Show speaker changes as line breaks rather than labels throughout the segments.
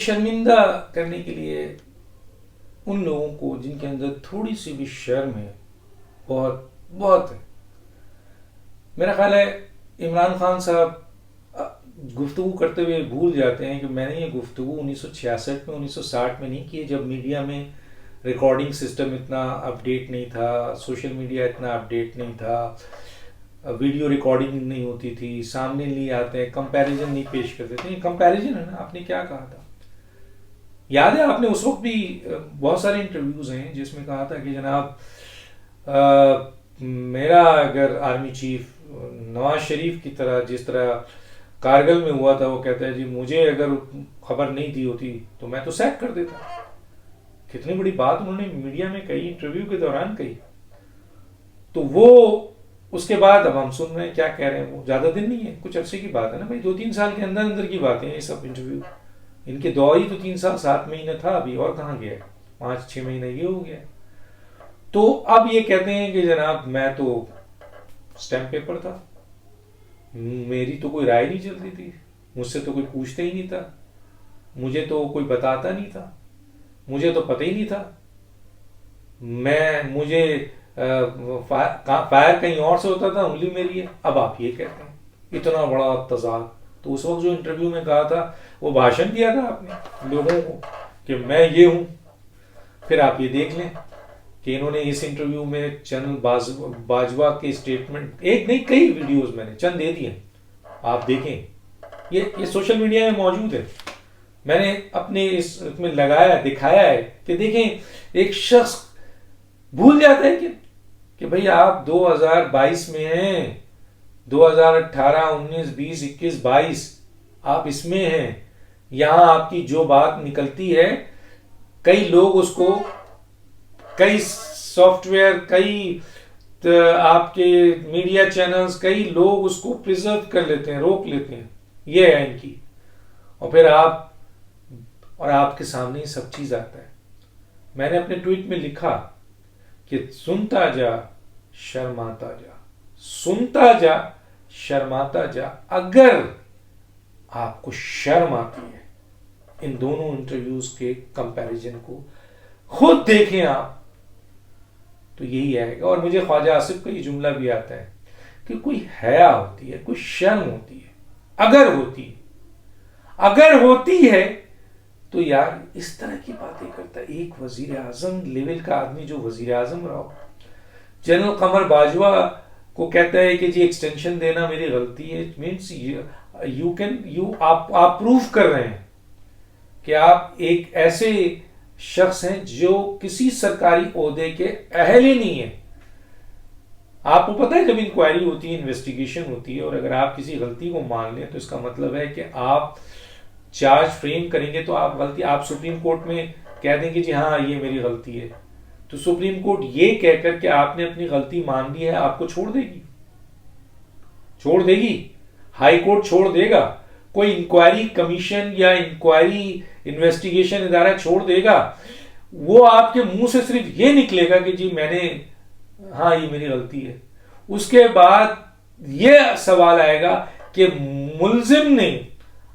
شرمندہ کرنے کے لیے ان لوگوں کو جن کے اندر تھوڑی سی بھی شرم ہے بہت بہت ہے. میرا خیال ہے عمران خان صاحب گفتگو کرتے ہوئے بھول جاتے ہیں کہ میں نے یہ گفتگو 1966 میں 1960 میں نہیں کی. جب میڈیا میں ریکارڈنگ سسٹم اتنا اپڈیٹ نہیں تھا, سوشل میڈیا اتنا اپڈیٹ نہیں تھا, ویڈیو ریکارڈنگ نہیں ہوتی تھی, سامنے نہیں آتے, کمپیریزن نہیں پیش کرتے تھے. یہ کمپیریزن ہے نا, آپ نے کیا کہا تھا یاد ہے؟ آپ نے اس وقت بھی بہت سارے انٹرویوز ہیں جس میں کہا تھا کہ جناب میرا اگر آرمی چیف نواز شریف کی طرح جس طرح کارگل میں ہوا تھا, وہ کہتا ہے جی مجھے اگر خبر نہیں دی ہوتی تو میں تو سیک کر دیتا. کتنی بڑی بات انہوں نے میڈیا میں کہی, انٹرویو کے دوران کہی. تو وہ اس کے بعد اب ہم سن رہے ہیں کیا کہہ رہے ہیں. وہ زیادہ دن نہیں ہے, کچھ عرصے کی بات ہے نا بھائی, 2-3 سال کے اندر اندر کی باتیں ہیں یہ سب انٹرویو. ان کے دور ہی تو 3 سال 7 مہینے تھا, ابھی اور کہاں گیا, 5-6 مہینے یہ ہو گیا. تو اب یہ کہتے ہیں کہ جناب میں تو سٹیمپ پیپر تھا, میری تو کوئی رائے نہیں چلتی تھی, مجھ سے تو کوئی پوچھتا ہی نہیں تھا, مجھے تو کوئی بتاتا نہیں تھا, مجھے تو پتہ ہی نہیں تھا, مجھے فائر کہیں اور سے ہوتا تھا, انگلی میری ہے. اب آپ یہ کہتے ہیں اتنا بڑا تضاد. تو اس وقت جو انٹرویو میں کہا تھا وہ بھاشن دیا تھا آپ نے لوگوں کو کہ میں یہ ہوں. پھر آپ یہ دیکھ لیں کہ انہوں نے اس انٹرویو میں چند باجوہ کے اسٹیٹمنٹ, ایک نہیں کئی ویڈیوز میں نے چند دے دیے, آپ دیکھیں. یہ سوشل میڈیا میں موجود ہے, میں نے اپنے اس میں لگایا, دکھایا ہے کہ دیکھیں ایک شخص بھول جاتا ہے کہ بھئی آپ 2022 میں ہیں, 2018 19 20 21 22 آپ اس میں ہیں. یہاں آپ کی جو بات نکلتی ہے کئی لوگ اس کو, کئی سافٹ ویئر, کئی آپ کے میڈیا چینلز, کئی لوگ اس کو پریزرو کر لیتے ہیں, روک لیتے ہیں. یہ ہے ان کی. اور پھر آپ کے سامنے یہ سب چیز آتا ہے. میں نے اپنے ٹویٹ میں لکھا کہ سنتا جا شرماتا جا, سنتا جا شرماتا جا. اگر آپ کو شرم آتی ہے ان دونوں انٹرویوز کے کمپیریزن کو خود دیکھیں آپ, تو یہی آئے گا. اور مجھے خواجہ آصف کا یہ جملہ بھی آتا ہے کہ کوئی حیا ہوتی ہے, کوئی شرم ہوتی ہے, اگر ہوتی ہے تو یار اس طرح کی باتیں کرتا ہے. ایک وزیر اعظم لیول کا آدمی جو وزیر اعظم رہا, جنرل قمر باجوہ کو کہتا ہے کہ جی ایکسٹینشن دینا میری غلطی ہے. مینس آپ پروف کر رہے ہیں کہ آپ ایک ایسے شخص ہیں جو کسی سرکاری عہدے کے اہل ہی نہیں ہیں. آپ کو پتہ ہے جب انکوائری ہوتی ہے, انویسٹیگیشن ہوتی ہے, اور اگر آپ کسی غلطی کو مان لیں تو اس کا مطلب ہے کہ آپ چارج فریم کریں گے تو آپ سپریم کورٹ میں کہہ دیں گے جی ہاں یہ میری غلطی ہے, تو سپریم کورٹ یہ کہہ کر کہ آپ نے اپنی غلطی مان لی ہے آپ کو چھوڑ دے گی. ہائی کورٹ چھوڑ دے گا, کوئی انکوائری کمیشن یا انویسٹیگیشن ادارہ چھوڑ دے گا. وہ آپ کے منہ سے صرف یہ نکلے گا کہ جی میں نے, ہاں یہ میری غلطی ہے. اس کے بعد یہ سوال آئے گا کہ ملزم نے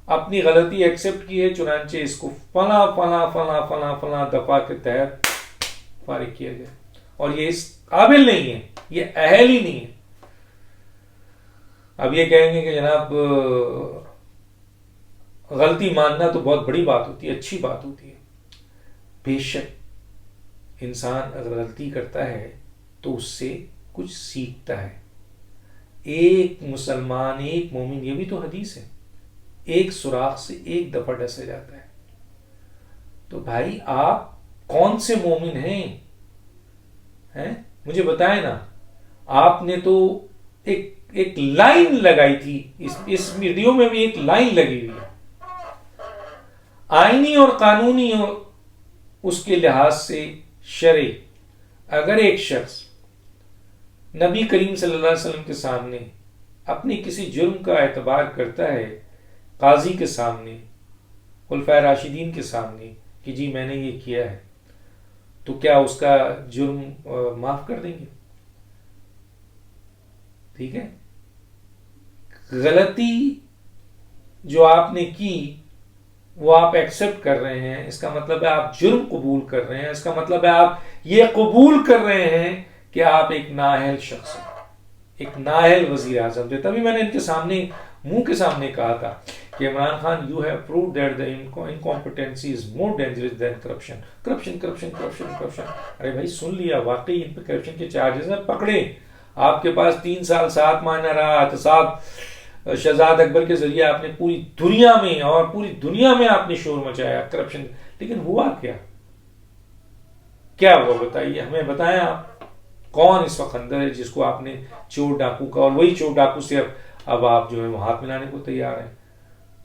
اپنی غلطی ایکسپٹ کی ہے, چنانچہ اس کو فلاں فلاں فلاں فلاں فلاں دفعہ کے تحت فارغ کیا جائے, اور یہ اس قابل نہیں ہے, یہ اہل ہی نہیں ہے. اب یہ کہیں گے کہ جناب غلطی ماننا تو بہت بڑی بات ہوتی ہے, اچھی بات ہوتی ہے. بے شک انسان اگر غلطی کرتا ہے تو اس سے کچھ سیکھتا ہے. ایک مسلمان, ایک مومن, یہ بھی تو حدیث ہے, ایک سوراخ سے ایک دفعہ ڈسا جاتا ہے. تو بھائی آپ کون سے مومن ہیں مجھے بتائیں نا. آپ نے تو ایک لائن لگائی تھی, اس ویڈیو میں بھی ایک لائن لگی ہوئی ہے, آئینی اور قانونی اور اس کے لحاظ سے شرعی. اگر ایک شخص نبی کریم صلی اللہ علیہ وسلم کے سامنے اپنی کسی جرم کا اعتبار کرتا ہے, قاضی کے سامنے, خلفائے راشدین کے سامنے, کہ جی میں نے یہ کیا ہے, تو کیا اس کا جرم معاف کر دیں گے؟ ٹھیک ہے, غلطی جو آپ نے کی وہ آپ ایکسپٹ کر رہے ہیں، اس کا مطلب ہے آپ جرم قبول کر رہے ہیں، اس کا مطلب ہے آپ یہ قبول کر رہے ہیں کہ آپ ایک نااہل شخص ہیں، ایک نااہل وزیر اعظم تھے. تبھی میں نے ان کے سامنے، منہ کے سامنے کہا تھا کہ Imran Khan you have proved that the incompetency is more dangerous than corruption. Corruption corruption corruption corruption. ارے بھائی سن لیا، واقعی ان پہ کرپشن کے چارجز ہیں، پکڑے. آپ کے پاس 3 سال 7 ماہ رہا احتساب شہزاد اکبر کے ذریعے آپ نے پوری دنیا میں، اور پوری دنیا میں آپ نے شور مچایا کرپشن، لیکن ہوا کیا ہوا بتائیے، ہمیں بتائیں آپ. کون اس وقت اندر ہے جس کو آپ نے چور ڈاکو کا، اور وہی چور ڈاکو سے اب آپ جو ہے وہ ہاتھ ملانے کو تیار ہیں،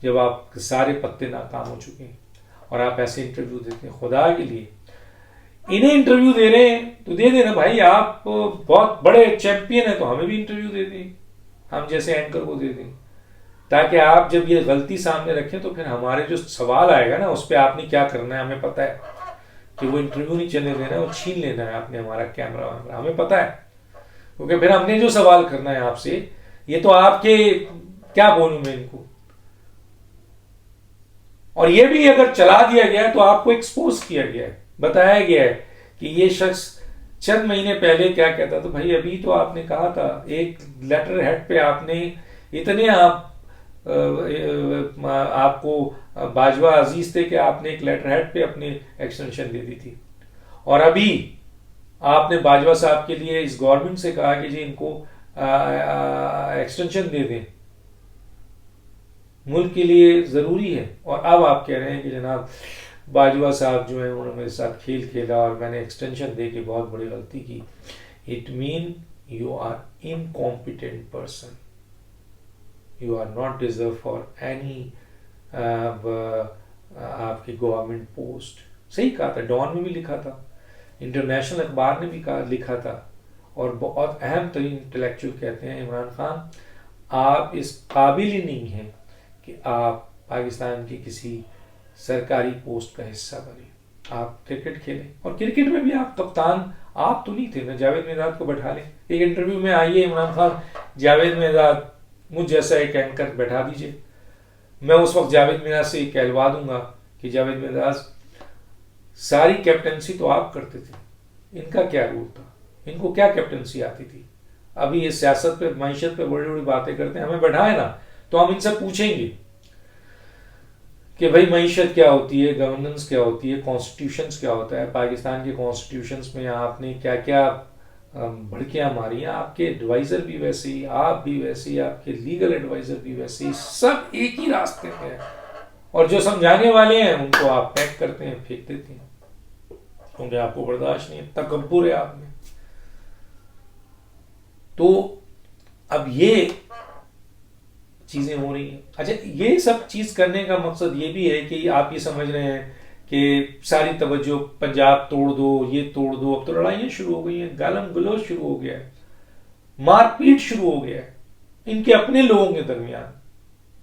جب آپ کے سارے پتے ناکام ہو چکے ہیں اور آپ ایسے انٹرویو دیتے ہیں. خدا کے لیے انہیں انٹرویو دے رہے ہیں تو دے دینا بھائی، آپ بہت بڑے چیمپئن ہیں تو ہمیں بھی انٹرویو دے دیں، ہم جیسے اینکر کو دے دیں، تاکہ آپ جب یہ غلطی سامنے رکھیں تو پھر ہمارے جو سوال آئے گا نا اس پہ آپ نے کیا کرنا ہے ہمیں پتہ ہے. کہ وہ انٹرویو نہیں چلنے دینا ہے، وہ چھین لینا ہے آپ نے ہمارا کیمرہ ویمرہ، ہمیں پتہ ہے. کیونکہ پھر ہم نے جو سوال کرنا ہے آپ سے، یہ تو آپ کے کیا بولوں میں ان کو. اور یہ بھی اگر چلا دیا گیا ہے تو آپ کو ایکسپوز کیا گیا ہے، بتایا گیا ہے کہ یہ شخص چند مہینے پہلے کیا کہتا. تو بھائی ابھی تو آپ نے کہا تھا ایک لیٹر ہیڈ پہ آپ نے اتنے آپ کو باجوہ عزیز تھے کہ آپ نے ایک لیٹر ہیڈ پہ اپنی ایکسٹینشن دے دی تھی، اور ابھی آپ نے باجوہ صاحب کے لیے اس گورنمنٹ سے کہا کہ جی ان کو ایکسٹینشن دے دیں، ملک کے لیے ضروری ہے. اور اب آپ کہہ رہے ہیں کہ جناب باجوہ صاحب جو ہیں انہوں نے میرے ساتھ کھیل کھیلا اور میں نے ایکسٹینشن دے کے بہت بڑی غلطی کی. It mean you are incompetent person, you are not deserve for any آپ کی گورنمنٹ پوسٹ. صحیح کہا تھا، ڈان میں بھی لکھا تھا، انٹرنیشنل اخبار نے بھی لکھا تھا، اور بہت اہم ترین انٹلیکچوئل کہتے ہیں عمران خان آپ اس قابل ہی نہیں ہیں کہ آپ پاکستان کی کسی سرکاری پوسٹ کا حصہ بنے. آپ کرکٹ کھیلیں، اور کرکٹ میں بھی آپ کپتان آپ تو نہیں تھے نا، جاوید مرداد کو بٹھا لیں. ایک انٹرویو میں آئیے عمران خان، جاوید مرداد مجھ جیسا ایک اینکر بیٹھا دیجئے، میں اس وقت جاوید مرداد سے یہ کہلوا دوں گا کہ جاوید مرداد ساری کیپٹنسی تو آپ کرتے تھے، ان کا کیا رول تھا، ان کو کیا کیپٹنسی آتی تھی. ابھی یہ سیاست پہ معیشت پہ بڑی بڑی باتیں کرتے ہیں، ہمیں بڑھائے نا تو ہم ان سے پوچھیں گے کہ بھائی معیشت کیا ہوتی ہے، گورننس کیا ہوتی ہے، کانسٹیٹیوشنز کیا ہوتا ہے. پاکستان کے کانسٹیٹیوشنز میں آپ نے کیا کیا بھڑکیاں ماری ہیں، آپ کے ایڈوائزر بھی ویسے ہی، آپ بھی ویسے ہی، آپ کے لیگل ایڈوائزر بھی ویسے ہی، سب ایک ہی راستے پہ ہیں. اور جو سمجھانے والے ہیں ان کو آپ پیک کرتے ہیں، پھینک دیتے ہیں، کیونکہ آپ کو برداشت نہیں ہے، تکبر ہے آپ میں. تو اب یہ چیزیں ہو رہی ہیں. اچھا یہ سب چیز کرنے کا مقصد یہ بھی ہے کہ آپ یہ سمجھ رہے ہیں کہ ساری توجہ پنجاب توڑ دو، یہ توڑ دو. اب تو لڑائیاں شروع ہو گئی ہیں، گالم گلوچ شروع ہو گیا ہے، مار پیٹ شروع ہو گیا ہے ان کے اپنے لوگوں کے درمیان.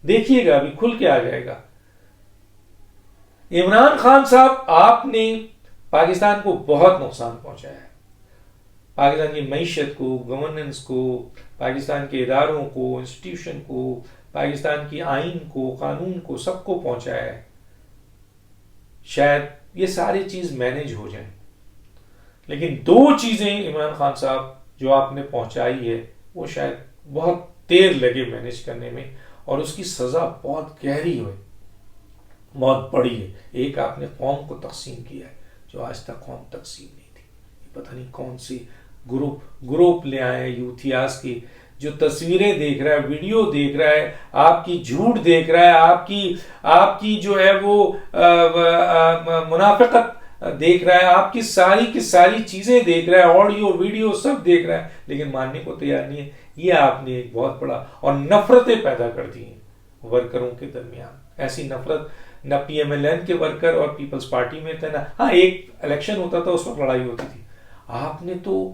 دیکھیے گا ابھی کھل کے آ جائے گا. عمران خان صاحب آپ نے پاکستان کو بہت نقصان پہنچایا ہے، پاکستان کی معیشت کو، گورننس کو، پاکستان کے اداروں کو، انسٹیٹیوشن کو، پاکستان کی آئین کو، قانون کو، سب کو پہنچایا ہے. شاید یہ ساری چیز مینیج ہو جائیں، لیکن 2 چیزیں عمران خان صاحب جو آپ نے پہنچائی ہے وہ شاید بہت دیر لگے مینیج کرنے میں، اور اس کی سزا بہت گہری ہوئی، بہت بڑی ہے. ایک آپ نے قوم کو تقسیم کیا ہے جو آج تک قوم تقسیم نہیں تھی. پتہ نہیں کون سی گروپ لے آئے یوتھیاس کی، جو تصویریں دیکھ رہا ہے، ویڈیو دیکھ رہا ہے، آپ کی جھوٹ دیکھ رہا ہے، آپ کی جو ہے وہ منافقت دیکھ رہا ہے، آپ کی ساری چیزیں دیکھ رہا ہے، آڈیو ویڈیو سب دیکھ رہا ہے، لیکن ماننے کو تیار نہیں ہے. یہ آپ نے ایک بہت بڑا اور نفرتیں پیدا کر دی ہیں ورکروں کے درمیان. ایسی نفرت نہ پی ایم ایل این کے ورکر اور پیپلز پارٹی میں تھے، نہ ہاں ایک الیکشن ہوتا تھا اس وقت لڑائی ہوتی تھی. آپ نے تو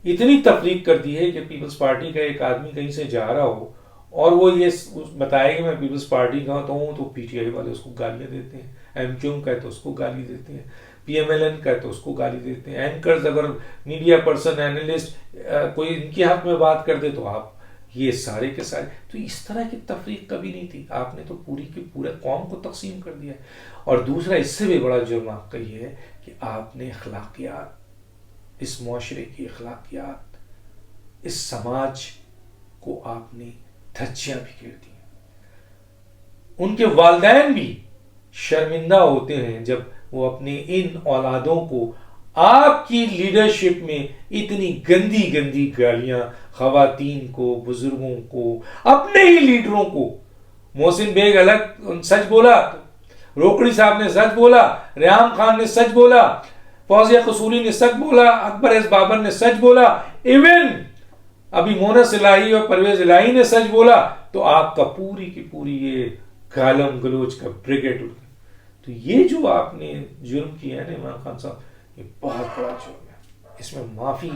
اتنی تفریق کر دی ہے کہ پیپلز پارٹی کا ایک آدمی کہیں سے جا رہا ہو اور وہ یہ بتائے کہ میں پیپلز پارٹی کا ہوں تو پی ٹی آئی والے اس کو گالیاں دیتے ہیں، ایم کیو ایم کا ہے تو اس کو گالی دیتے ہیں، پی ایم ایل این کا ہے تو اس کو گالی دیتے ہیں. اینکرز اگر میڈیا پرسن اینالسٹ کوئی ان کے حق میں بات کر دے تو آپ یہ سارے کے سارے. تو اس طرح کی تفریق کبھی نہیں تھی. آپ نے تو پوری کی پورے قوم کو تقسیم کر دیا. اور دوسرا اس سے بھی بڑا جرم آپ کا یہ ہے کہ آپ نے اخلاقیات, اس معاشرے کی اخلاقیات, اس سماج کو آپ نے دھجیاں بکھیر دی. ان کے والدین بھی شرمندہ ہوتے ہیں جب وہ اپنے ان اولادوں کو آپ کی لیڈرشپ میں اتنی گندی گندی گالیاں خواتین کو, بزرگوں کو, اپنے ہی لیڈروں کو. محسن بیگ الگ سچ بولا, روکڑی صاحب نے سچ بولا, ریحام خان نے سچ بولا, فوزیہ قصوری نے سچ بولا, اکبر ایس بابر نے سچ بولا, ایون ابھی مونس الہی اور پرویز الہی نے سچ بولا. تو آپ کا پوری کی پوری یہ گالم گلوچ کا بریگیڈ اٹھ گیا. تو یہ جو آپ نے جرم کیا ہے نا عمران خان صاحب, یہ بہت بڑا جرم ہے. اس میں معافی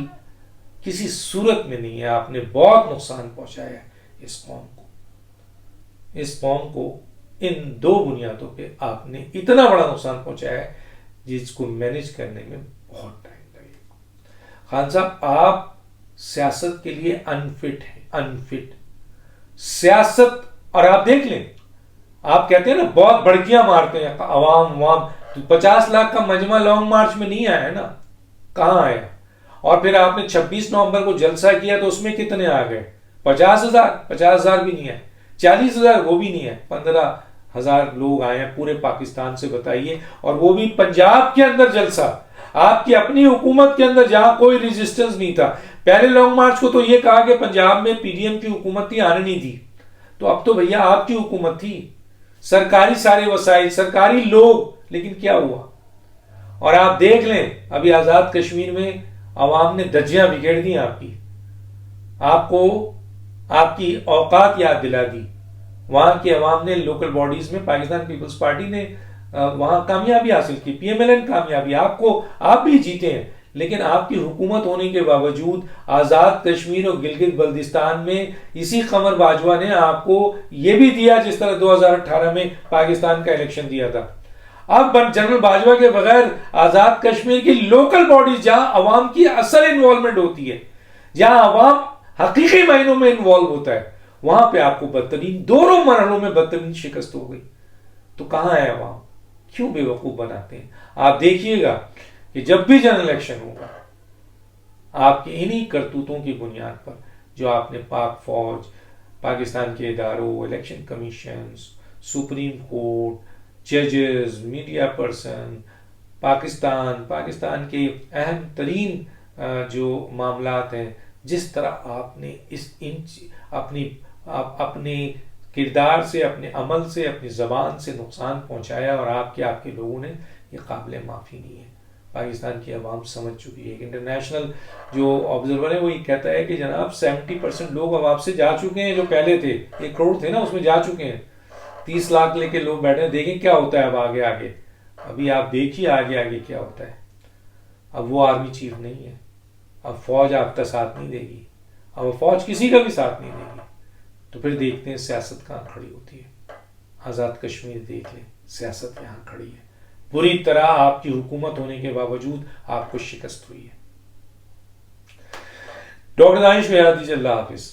کسی صورت میں نہیں ہے. آپ نے بہت نقصان پہنچایا ہے اس قوم کو. اس قوم کو ان دو بنیادوں پہ آپ نے اتنا بڑا نقصان پہنچایا ہے جس کو مینج کرنے میں بہت ٹائم لگے گا. خان صاحب آپ سیاست کے لیے انفٹ ہیں, انفٹ سیاست. اور آپ دیکھ لیں, آپ کہتے ہیں نا بہت بڑکیاں مارتے ہیں عوام 50 لاکھ کا مجمع لانگ مارچ میں نہیں آیا نا, کہاں آیا؟ اور پھر آپ نے 26 نومبر کو جلسہ کیا تو اس میں کتنے آ گئے؟ 50,000 بھی نہیں آئے, 40,000 وہ بھی نہیں ہے, 15,000 لوگ آئے ہیں پورے پاکستان سے. بتائیے, اور وہ بھی پنجاب کے اندر جلسہ, آپ کی اپنی حکومت کے اندر جہاں کوئی ریزسٹنس نہیں تھا. پہلے لانگ مارچ کو تو یہ کہا کہ پنجاب میں پی ڈی ایم کی حکومت تھی, آنے نہیں دی. تو اب تو بھیا آپ کی حکومت تھی, سرکاری سارے وسائل, سرکاری لوگ, لیکن کیا ہوا؟ اور آپ دیکھ لیں ابھی آزاد کشمیر میں عوام نے دھجیاں بگیڑ دی آپ کی, آپ کو آپ کی اوقات یاد دلا دی. وہاں کی عوام نے لوکل باڈیز میں پاکستان پیپلز پارٹی نے وہاں کامیابی حاصل کی, پی ایم ایل این کامیابی, آپ بھی جیتے ہیں. لیکن آپ کی حکومت ہونے کے باوجود آزاد کشمیر اور گلگت بلتستان میں اسی قمر باجوہ نے آپ کو یہ بھی دیا جس طرح 2018 میں پاکستان کا الیکشن دیا تھا. اب جنرل باجوہ کے بغیر آزاد کشمیر کی لوکل باڈیز جہاں عوام کی اصل انوالومنٹ ہوتی ہے, جہاں عوام حقیقی معنوں میں انوالو ہوتا ہے, وہاں پہ آپ کو بدترین, دونوں مرحلوں میں بدترین شکست ہو گئی. تو کہاں ہے عوام؟ کیوں بے وقوف بناتے ہیں؟ آپ دیکھیے گا کہ جب بھی جنرل الیکشن ہوگا آپ کی انہی کرتوتوں کی بنیاد پر جو آپ نے پاک فوج, پاکستان کے اداروں, الیکشن کمیشنز, سپریم کورٹ, ججز, میڈیا پرسن, پاکستان کے اہم ترین جو معاملات ہیں, جس طرح آپ نے اپنے کردار سے, اپنے عمل سے, اپنی زبان سے نقصان پہنچایا, اور آپ کے لوگوں نے, یہ قابل معافی نہیں ہے. پاکستان کی عوام سمجھ چکی ہے. انٹرنیشنل جو آبزرور ہے وہ یہ کہتا ہے کہ جناب 70% لوگ اب آپ سے جا چکے ہیں, جو پہلے تھے 1 کروڑ تھے نا, اس میں جا چکے ہیں. 30 لاکھ لے کے لوگ بیٹھے ہیں, دیکھیں کیا ہوتا ہے اب آگے. ابھی آپ دیکھیے آگے کیا ہوتا ہے. اب وہ آرمی چیف نہیں ہے, اب فوج آپ کا ساتھ نہیں دے گی, اب فوج کسی کا بھی ساتھ نہیں دے گی. تو پھر دیکھتے ہیں سیاست کہاں کھڑی ہوتی ہے. آزاد کشمیر دیکھ لیں, سیاست یہاں کھڑی ہے. بری طرح آپ کی حکومت ہونے کے باوجود آپ کو شکست ہوئی ہے. ڈاکٹر دانش کو یاد دیجیے. اللہ حافظ.